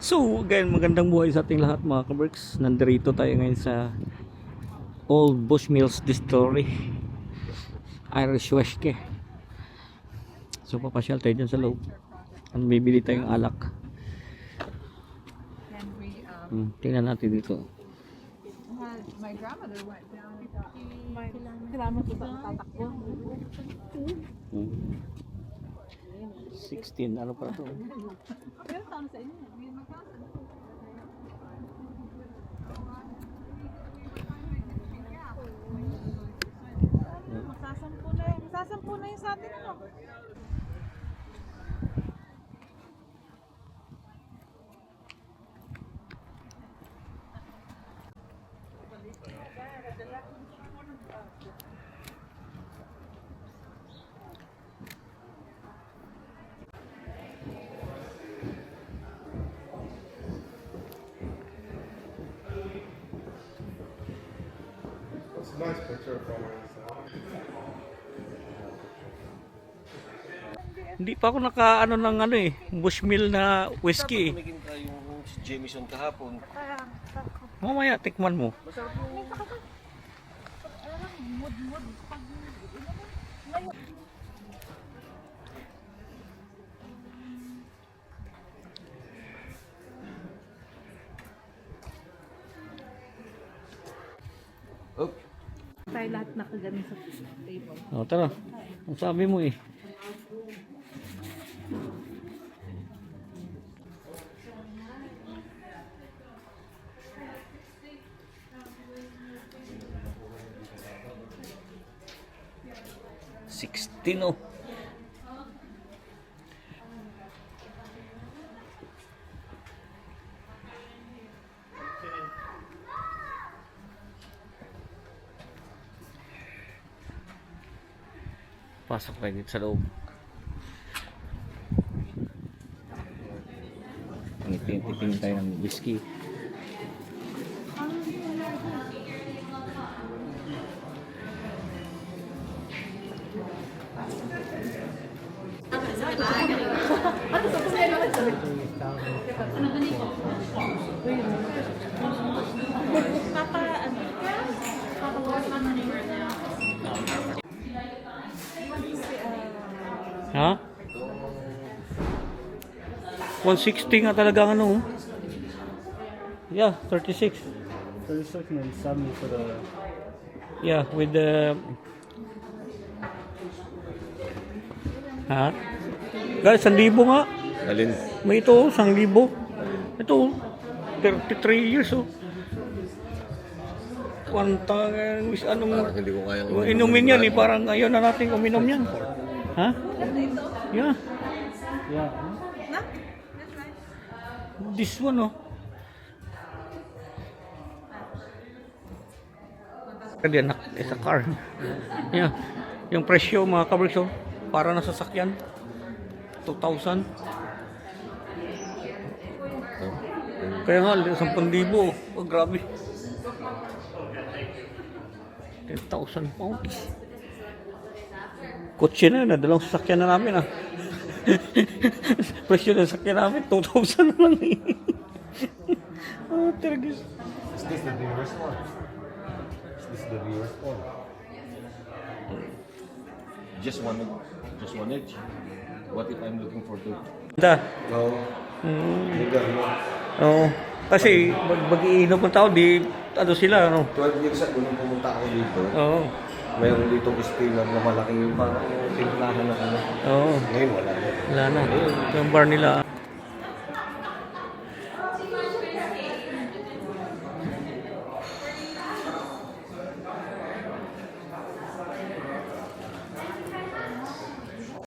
So, again, magandang buhay sa ating lahat mga kabricks. Nandito tayo ngayon sa Old Bushmills Distillery, Irish Whiskey. So, papasyal tayo dyan sa loob. Bibili tayong alak. Tingnan natin dito. My grandmother went down. Kailangan ko ba tatakbo? 16, ano pa ito? Pero taon sa inyo. Magsasampu na yung sa atin, ano? It's a nice picture from her. Hindi pa ako naka-ano ng ano eh, Bushmill na whiskey eh. Tumigin ka yung si Jameson kahapon. Mamaya, tikman mo. Oh, Tayo lahat nakaganon sa table. O, tara. Ang sabi mo eh. $16. Pasok tayo dito sa loob. Titingin tayo ng whiskey. Ha? 160 nga talaga ang ano. Yeah, 36. 36 and then 70 for the... Yeah, with the... Ha? Guys, 1,000 nga. alin? May ito, 1,000. Ito, 33 years oh. Kwanta, anong... Parang hindi ko kayang Inumin yan eh, parang ayaw na natin uminom yan. Ha? Yeah. Yeah. This one oh. Kaya sa car. Yeah. Yung presyo mga kabricks oh, para na sasakyan. 2,000. Kaya nga, 10,000 oh, grabe. 10,000 pounds. Kotse na, dalawang sasakyan na namin ah. Presyo na sasakyan namin, 2,000 na lang eh. Oh, tergis. Is this the newest one? Is this the newest one? Just one edge. What if I'm looking for two? Da. No. Bigger, no? Oo. Kasi mag-iinom ng tao, di ano sila, ano. 12 years ago nung pumunta ako dito, Oo. mayroon dito distiller na malaki yung parang timplahan na ano. Oo. Ngayon wala na. Wala na. Yung bar nila.